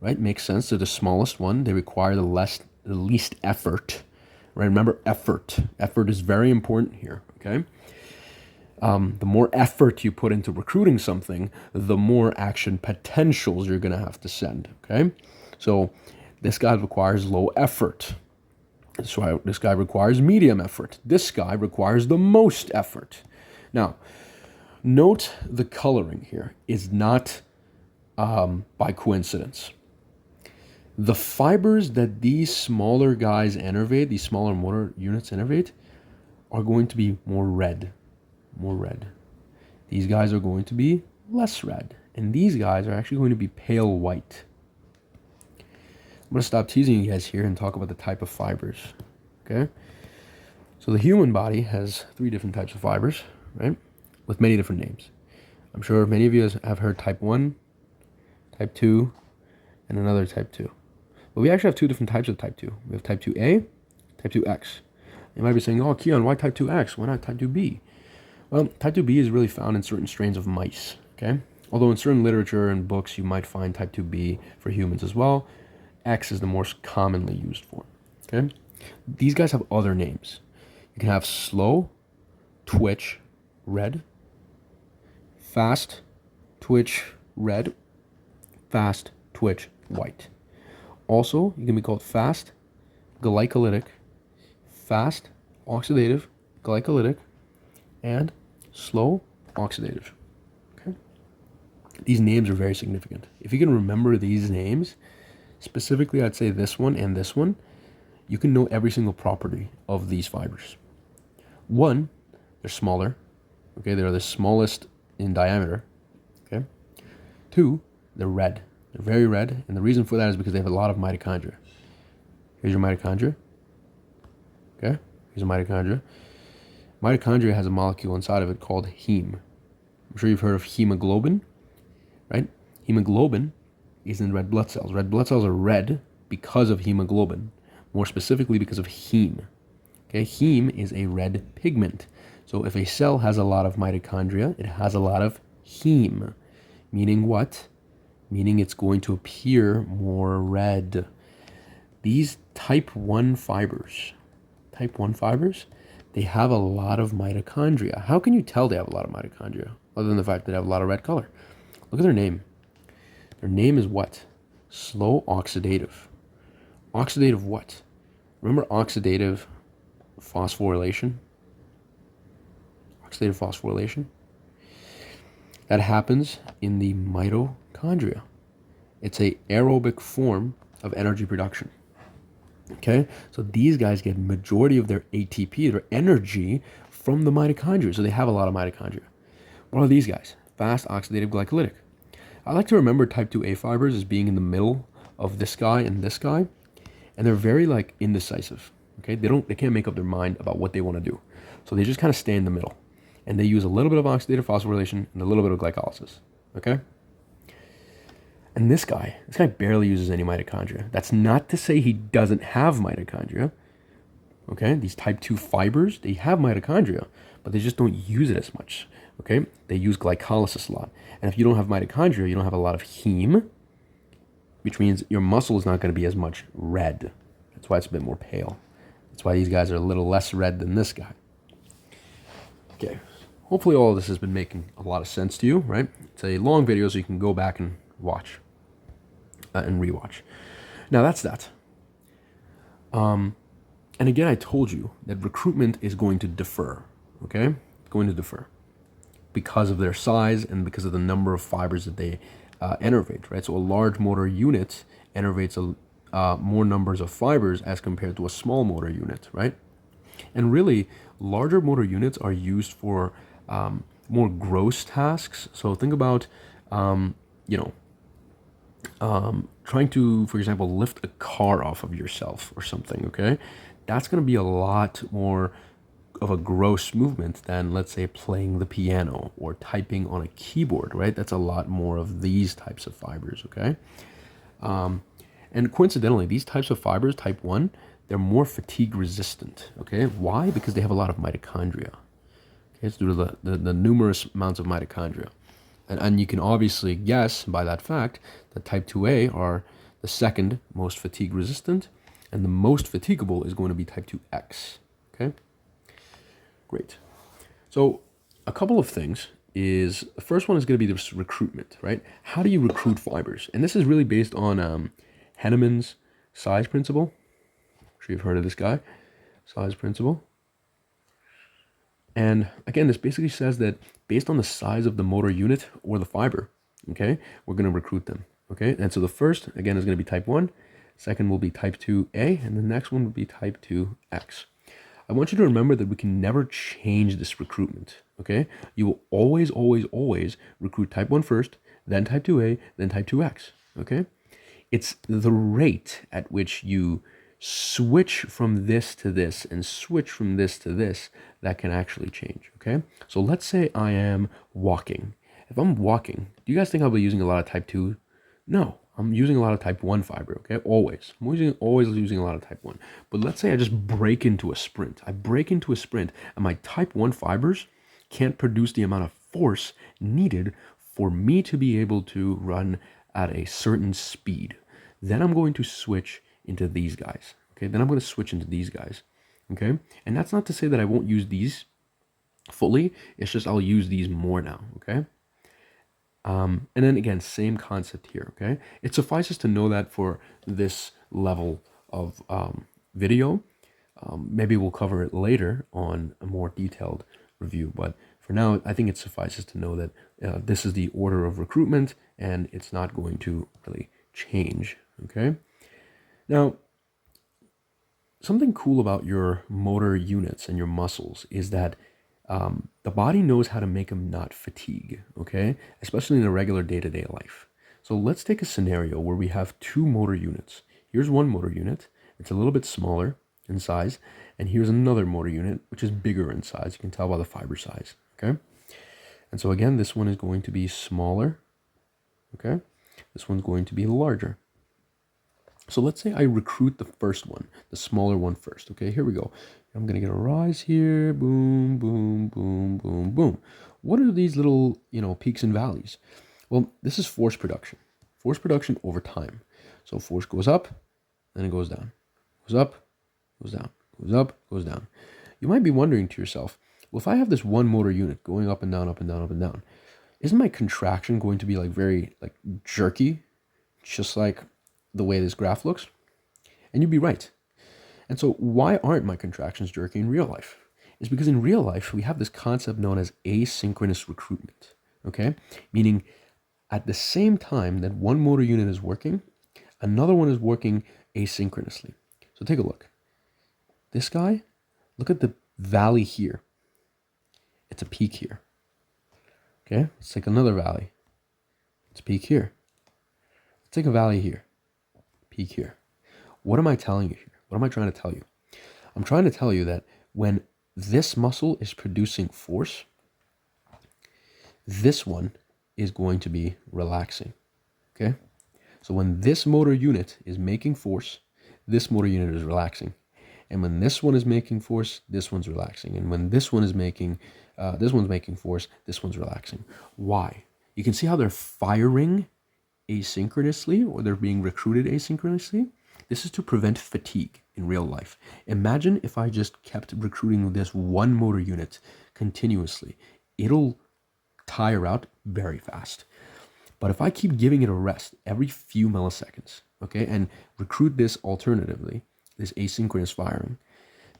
[SPEAKER 1] right? Makes sense. They're the smallest one. They require the least effort, right? Remember, effort. Effort is very important here, okay? The more effort you put into recruiting something, the more action potentials you're going to have to send, okay? So this guy requires low effort. So this guy requires medium effort. This guy requires the most effort. Now, note the coloring here is not by coincidence. The fibers that these smaller guys innervate, these smaller motor units innervate, are going to be more red. These guys are going to be less red. And these guys are actually going to be pale white. I'm going to stop teasing you guys here and talk about the type of fibers, okay? So the human body has 3 different types of fibers, right? With many different names. I'm sure many of you have heard type 1, type 2, and another type 2. But we actually have 2 different types of type 2. We have type 2A, type 2X. You might be saying, oh, Keon, why type 2X? Why not type 2B? Well, type 2B is really found in certain strains of mice, okay? Although in certain literature and books, you might find type 2B for humans as well. X is the most commonly used form, okay? These guys have other names. You can have slow, twitch, red, fast, twitch, red, fast, twitch, white. Also, you can be called fast, glycolytic, fast, oxidative, glycolytic, and slow, oxidative, okay? These names are very significant. If you can remember these names, specifically, I'd say this one and this one, you can know every single property of these fibers. 1, they're smaller, okay? They're the smallest in diameter, okay? 2, they're red. They're very red, and the reason for that is because they have a lot of mitochondria. Here's your mitochondria, okay? Here's a mitochondria. Mitochondria has a molecule inside of it called heme. I'm sure you've heard of hemoglobin, right? Hemoglobin is in red blood cells. Red blood cells are red because of hemoglobin, more specifically because of heme. Okay, heme is a red pigment. So if a cell has a lot of mitochondria, it has a lot of heme. Meaning what? Meaning it's going to appear more red. These type 1 fibers, they have a lot of mitochondria. How can you tell they have a lot of mitochondria, other than the fact that they have a lot of red color? Look at their name. Their name is what? Slow oxidative. Oxidative what? Remember oxidative phosphorylation? Oxidative phosphorylation? That happens in the mitochondria. It's a aerobic form of energy production. Okay, so these guys get majority of their ATP, their energy, from the mitochondria. So they have a lot of mitochondria. What are these guys? Fast oxidative glycolytic. I like to remember type 2A fibers as being in the middle of this guy and this guy, and they're very like indecisive. Okay, they can't make up their mind about what they want to do, so they just kind of stay in the middle, and they use a little bit of oxidative phosphorylation and a little bit of glycolysis. Okay. And this guy barely uses any mitochondria. That's not to say he doesn't have mitochondria. Okay, these type 2 fibers, they have mitochondria, but they just don't use it as much. Okay, they use glycolysis a lot. And if you don't have mitochondria, you don't have a lot of heme, which means your muscle is not going to be as much red. That's why it's a bit more pale. That's why these guys are a little less red than this guy. Okay, hopefully all of this has been making a lot of sense to you, right? It's a long video, so you can go back and watch and rewatch. Now that's that. And again, I told you that recruitment is going to differ, okay? Going to differ because of their size and because of the number of fibers that they innervate, right? So a large motor unit innervates more numbers of fibers as compared to a small motor unit, right? And really, larger motor units are used for more gross tasks. So think about, trying to, for example, lift a car off of yourself or something, okay? That's going to be a lot more of a gross movement than, let's say, playing the piano or typing on a keyboard, right? That's a lot more of these types of fibers, okay? And coincidentally, these types of fibers, type 1, they're more fatigue resistant, okay? Why? Because they have a lot of mitochondria. Okay, it's due to the numerous amounts of mitochondria. And you can obviously guess by that fact that type 2A are the second most fatigue resistant, and the most fatigable is going to be type 2X, okay? Great. So a couple of things is, the first one is going to be this recruitment, right? How do you recruit fibers? And this is really based on Henneman's size principle. I'm sure you've heard of this guy, size principle. And again, this basically says that based on the size of the motor unit or the fiber, okay, we're going to recruit them, okay? And so the first, again, is going to be type 1. Second will be type 2A, and the next one will be type 2X. I want you to remember that we can never change this recruitment, okay? You will always, always, always recruit type 1 first, then type 2A, then type 2X, okay? It's the rate at which you switch from this to this and switch from this to this that can actually change, okay? So let's say I am walking. If I'm walking, do you guys think I'll be using a lot of type 2? No, I'm using a lot of type 1 fiber, okay? Always. I'm always using a lot of type 1. But let's say I just break into a sprint. I break into a sprint and my type 1 fibers can't produce the amount of force needed for me to be able to run at a certain speed. Then I'm going to switch into these guys, okay? Then I'm going to switch into these guys, okay? And that's not to say that I won't use these fully. It's just I'll use these more now, okay? And then again, same concept here, okay? It suffices to know that for this level of video. Maybe we'll cover it later on a more detailed review, but for now, I think it suffices to know that this is the order of recruitment, and it's not going to really change, okay? Now, something cool about your motor units and your muscles is that the body knows how to make them not fatigue, okay? Especially in a regular day-to-day life. So let's take a scenario where we have two motor units. Here's one motor unit. It's a little bit smaller in size. And here's another motor unit, which is bigger in size. You can tell by the fiber size, okay? And so again, this one is going to be smaller, okay? This one's going to be larger. So let's say I recruit the first one, the smaller one first. Okay, here we go. I'm going to get a rise here. Boom, boom, boom, boom, boom. What are these little, peaks and valleys? Well, this is force production. Force production over time. So force goes up, then it goes down. Goes up, goes down. Goes up, goes down. You might be wondering to yourself, well, if I have this one motor unit going up and down, up and down, up and down, isn't my contraction going to be very jerky? Just like the way this graph looks? And you'd be right. And so why aren't my contractions jerky in real life? It's because in real life, we have this concept known as asynchronous recruitment. okay? Meaning at the same time that one motor unit is working, another one is working asynchronously. So take a look. This guy, look at the valley here. It's a peak here, okay? Let's take another valley. It's a peak here. Let's take a valley here, peak here. What am I telling you here? What am I trying to tell you? I'm trying to tell you that when this muscle is producing force, this one is going to be relaxing, okay? So when this motor unit is making force, this motor unit is relaxing. And when this one is making force, this one's relaxing. And when this one is making, this one's making force, this one's relaxing. Why? You can see how they're firing asynchronously, or they're being recruited asynchronously. This is to prevent fatigue in real life. Imagine if I just kept recruiting this one motor unit continuously. It'll tire out very fast. But if I keep giving it a rest every few milliseconds, okay, and recruit this alternatively, this asynchronous firing,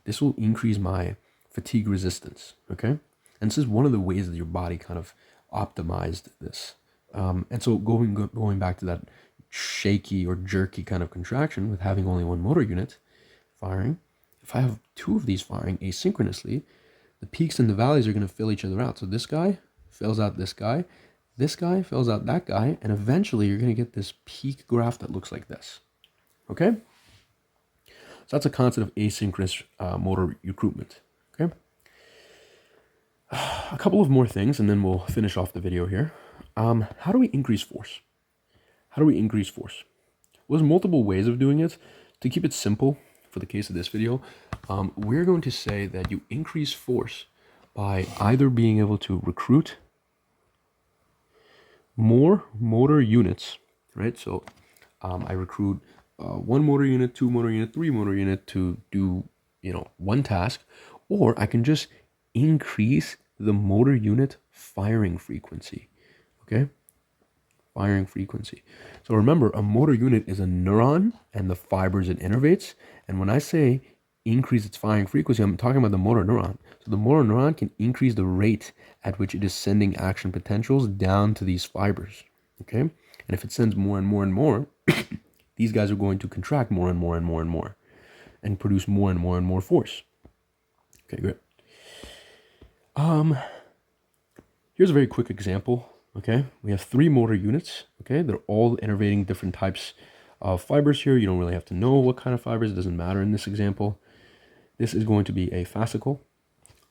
[SPEAKER 1] this will increase my fatigue resistance, okay? And this is one of the ways that your body kind of optimized this. And so going back to that shaky or jerky kind of contraction with having only one motor unit firing, if I have two of these firing asynchronously, the peaks and the valleys are going to fill each other out. So this guy fills out this guy fills out that guy, and eventually you're going to get this peak graph that looks like this, okay? So that's a concept of asynchronous motor recruitment, okay? A couple of more things, and then we'll finish off the video here. How do we increase force? How do we increase force? Well, there's multiple ways of doing it. To keep it simple, for the case of this video, we're going to say that you increase force by either being able to recruit more motor units, right? So I recruit one motor unit, two motor unit, three motor unit to do, one task, or I can just increase the motor unit firing frequency, okay? Firing frequency. So remember, a motor unit is a neuron and the fibers it innervates. And when I say increase its firing frequency, I'm talking about the motor neuron. So the motor neuron can increase the rate at which it is sending action potentials down to these fibers, okay? And if it sends more and more and more, these guys are going to contract more and more and more and more and produce more and more and more force. Okay, great. Here's a very quick example, okay? We have three motor units, okay? They're all innervating different types of fibers here. You don't really have to know what kind of fibers. It doesn't matter in this example. This is going to be a fascicle.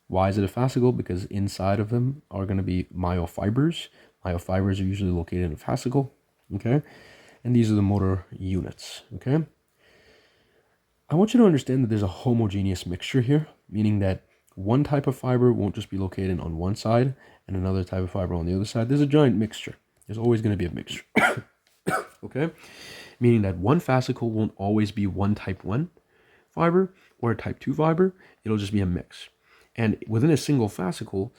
[SPEAKER 1] Why is it a fascicle? Because inside of them are going to be myofibers. Myofibers are usually located in a fascicle, okay? And these are the motor units, okay? I want you to understand that there's a homogeneous mixture here, meaning that one type of fiber won't just be located on one side and another type of fiber on the other side. There's a giant mixture. There's always going to be a mixture, okay? Meaning that one fascicle won't always be one type 1 fiber or a type 2 fiber. It'll just be a mix. And within a single fascicle,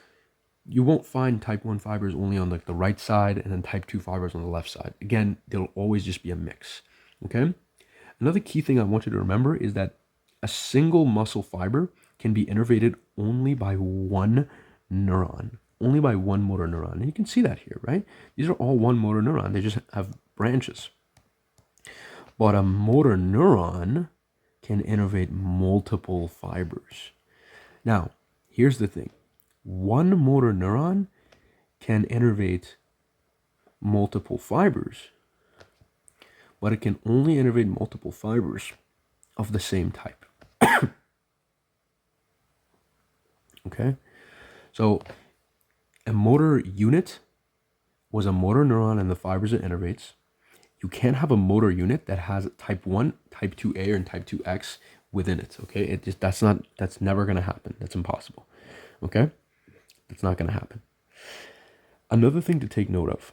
[SPEAKER 1] you won't find type 1 fibers only on like the right side and then type 2 fibers on the left side. Again, there'll always just be a mix, okay? Another key thing I want you to remember is that a single muscle fiber can be innervated only by one neuron, only by one motor neuron. And you can see that here, right? These are all one motor neuron. They just have branches. But a motor neuron can innervate multiple fibers. Now, here's the thing. One motor neuron can innervate multiple fibers, but it can only innervate multiple fibers of the same type. Okay? So a motor unit was a motor neuron and the fibers it innervates. You can't have a motor unit that has type 1, type 2A, and type 2X within it, okay? That's never going to happen. That's impossible, okay? That's not going to happen. Another thing to take note of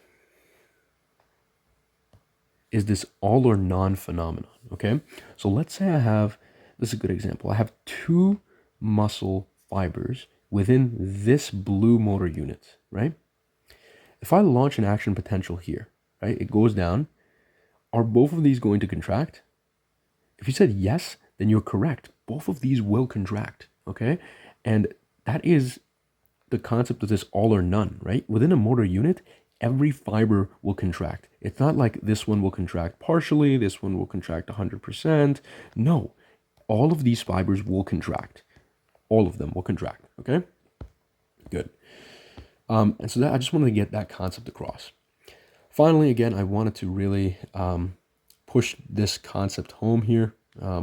[SPEAKER 1] is this all or none phenomenon, okay? So let's say this is a good example. I have two muscle fibers within this blue motor unit, right? If I launch an action potential here, right, it goes down. Are both of these going to contract? If you said yes, then you're correct. Both of these will contract, okay? And that is the concept of this all or none, right? Within a motor unit, every fiber will contract. It's not like this one will contract partially, this one will contract 100%. No, all of these fibers will contract. All of them will contract, okay? Good. And so that I just wanted to get that concept across. Finally, again, I wanted to really push this concept home here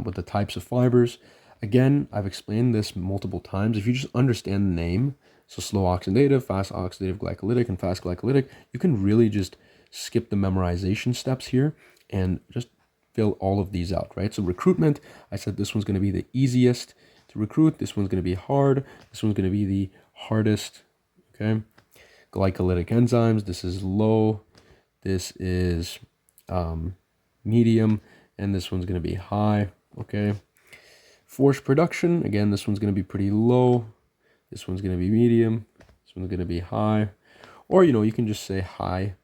[SPEAKER 1] with the types of fibers. Again, I've explained this multiple times. If you just understand the name, so slow oxidative, fast oxidative glycolytic, and fast glycolytic, you can really just skip the memorization steps here and just fill all of these out, right? So recruitment, I said this one's going to be the easiest to recruit. This one's going to be hard. This one's going to be the hardest, okay? Glycolytic enzymes, this is low. This is medium, and this one's going to be high, okay? Force production, again, this one's going to be pretty low. This one's going to be medium. This one's going to be high. Or, you can just say high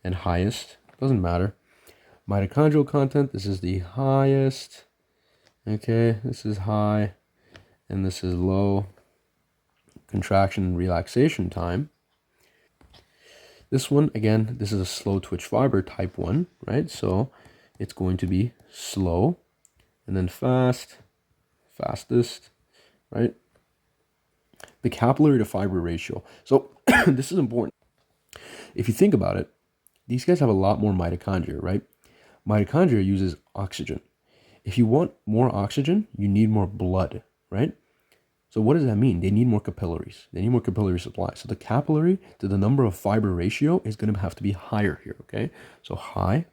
[SPEAKER 1] and highest. Doesn't matter. Mitochondrial content, this is the highest. Okay, this is high, and this is low. Contraction and relaxation time. This one, again, this is a slow twitch fiber, type 1, right? So it's going to be slow, and then fast, fastest, right? The capillary to fiber ratio. So this is important. If you think about it, these guys have a lot more mitochondria, right? Mitochondria uses oxygen. If you want more oxygen, you need more blood, right? So what does that mean? They need more capillaries. They need more capillary supply. So the capillary to the number of fiber ratio is going to have to be higher here, okay? So high,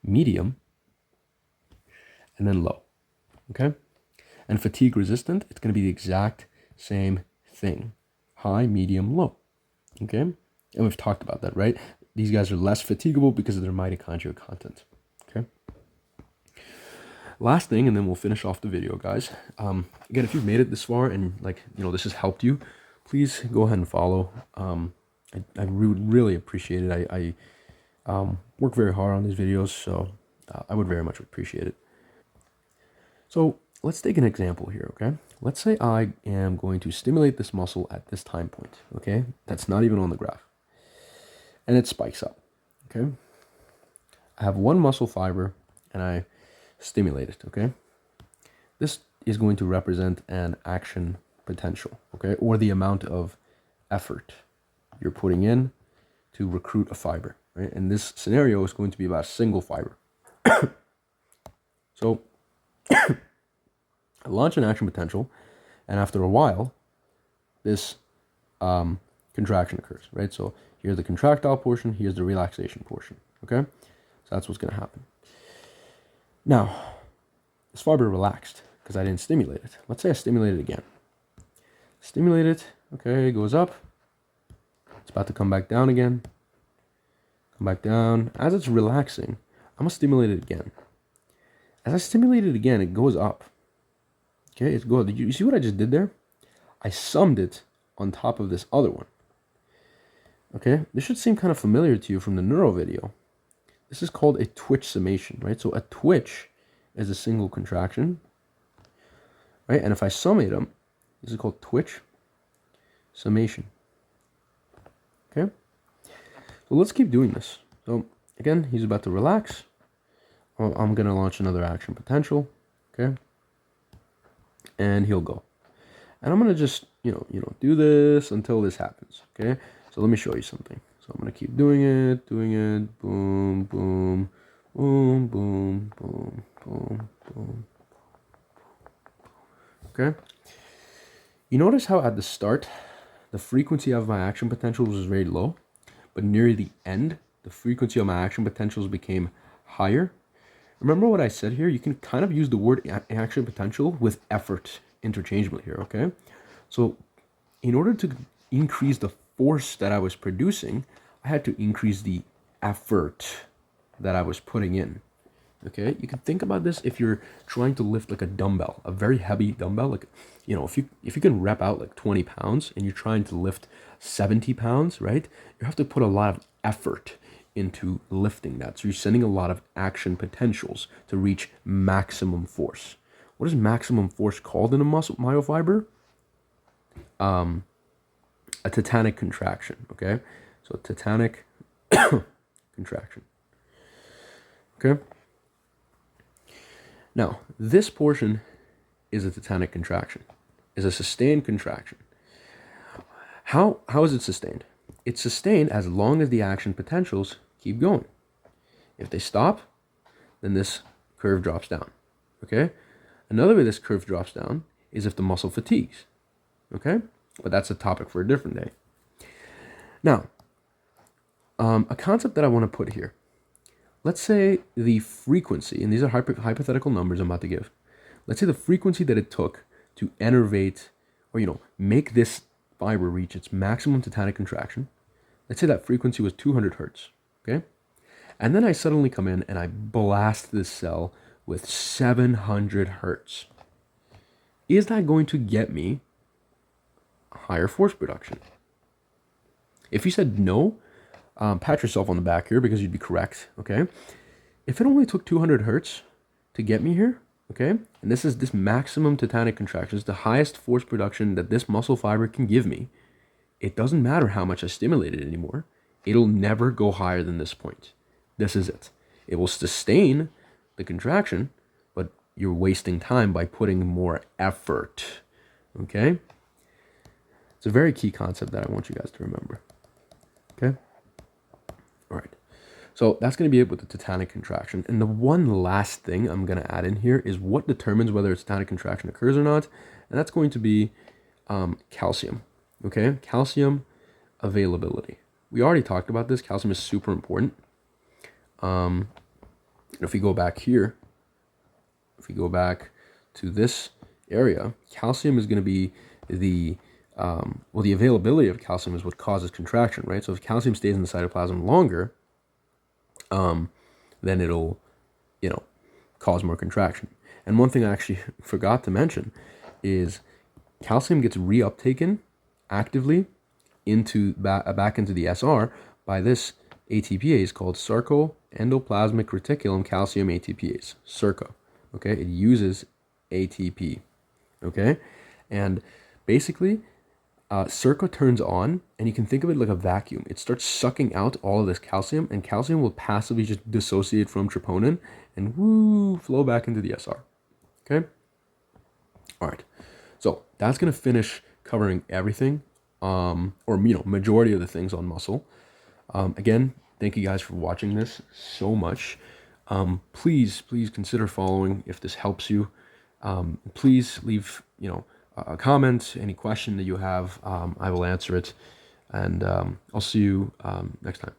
[SPEAKER 1] medium, and then low, okay? And fatigue resistant, it's going to be the exact same thing. High, medium, low, okay? And we've talked about that, right? These guys are less fatigable because of their mitochondrial content, okay? Last thing, and then we'll finish off the video, guys. Again, if you've made it this far and this has helped you, please go ahead and follow. I would really appreciate it. I work very hard on these videos, so I would very much appreciate it. So let's take an example here, okay? Let's say I am going to stimulate this muscle at this time point, okay? That's not even on the graph. And it spikes up, okay? I have one muscle fiber, and I stimulate it, okay? This is going to represent an action potential, okay? Or the amount of effort you're putting in to recruit a fiber, right? And this scenario is going to be about a single fiber. So I launch an action potential, and after a while, this contraction occurs, right? So here's the contractile portion, here's the relaxation portion, okay? So that's what's going to happen. Now, this fiber relaxed because I didn't stimulate it. Let's say I stimulate it again. Stimulate it, okay, it goes up. It's about to come back down again. Come back down. As it's relaxing, I'm going to stimulate it again. As I stimulate it again, it goes up. Okay, it's good. You see what I just did there? I summed it on top of this other one. Okay, this should seem kind of familiar to you from the neuro video. This is called a twitch summation, right? So a twitch is a single contraction, right? And if I summate them, this is called twitch summation. Okay? So let's keep doing this. So again, he's about to relax. I'm going to launch another action potential, okay? And he'll go. And I'm going to just, do this until this happens, okay? So let me show you something. So I'm going to keep doing it, boom, boom, boom, boom, boom, boom, boom. Okay? You notice how at the start, the frequency of my action potentials was very low, but near the end, the frequency of my action potentials became higher. Remember what I said here? You can kind of use the word action potential with effort interchangeably here, okay? So in order to increase the force that I was producing, I had to increase the effort that I was putting in. Okay, you can think about this if you're trying to lift like a dumbbell, a very heavy dumbbell. Like, if you can rep out like 20 pounds and you're trying to lift 70 pounds, right? You have to put a lot of effort into lifting that. So you're sending a lot of action potentials to reach maximum force. What is maximum force called in a muscle myofiber? a tetanic contraction, okay? So tetanic contraction, okay? Now, this portion is a tetanic contraction, is a sustained contraction. How is it sustained? It's sustained as long as the action potentials keep going. If they stop, then this curve drops down, okay? Another way this curve drops down is if the muscle fatigues, okay? But that's a topic for a different day. Now, a concept that I want to put here. Let's say the frequency, and these are hypothetical numbers I'm about to give. Let's say the frequency that it took to innervate or, make this fiber reach its maximum tetanic contraction. Let's say that frequency was 200 hertz, okay? And then I suddenly come in and I blast this cell with 700 hertz. Is that going to get me higher force production? If you said no, pat yourself on the back here because you'd be correct, okay? If it only took 200 hertz to get me here, okay, and this is this maximum tetanic contraction, is the highest force production that this muscle fiber can give me, it doesn't matter how much I stimulate it anymore. It'll never go higher than this point. This is it. It will sustain the contraction, but you're wasting time by putting more effort, okay? It's a very key concept that I want you guys to remember, okay? All right. So that's going to be it with the tetanic contraction. And the one last thing I'm going to add in here is what determines whether a tetanic contraction occurs or not. And that's going to be calcium. Okay, calcium availability. We already talked about this. Calcium is super important. If we go back here, if we go back to this area, calcium is going to be the the availability of calcium is what causes contraction, right? So if calcium stays in the cytoplasm longer, then it'll, cause more contraction. And one thing I actually forgot to mention is calcium gets reuptaken actively into back into the SR by this ATPase called sarcoendoplasmic reticulum calcium ATPase, SERCA. Okay, it uses ATP. Okay, and basically, SERCA turns on, and you can think of it like a vacuum. It starts sucking out all of this calcium, and calcium will passively just dissociate from troponin and flow back into the SR. Okay? All right. So that's going to finish covering everything, or majority of the things on muscle. Again, thank you guys for watching this so much. Please consider following if this helps you. Please leave, a comment, any question that you have. I will answer it, and I'll see you next time.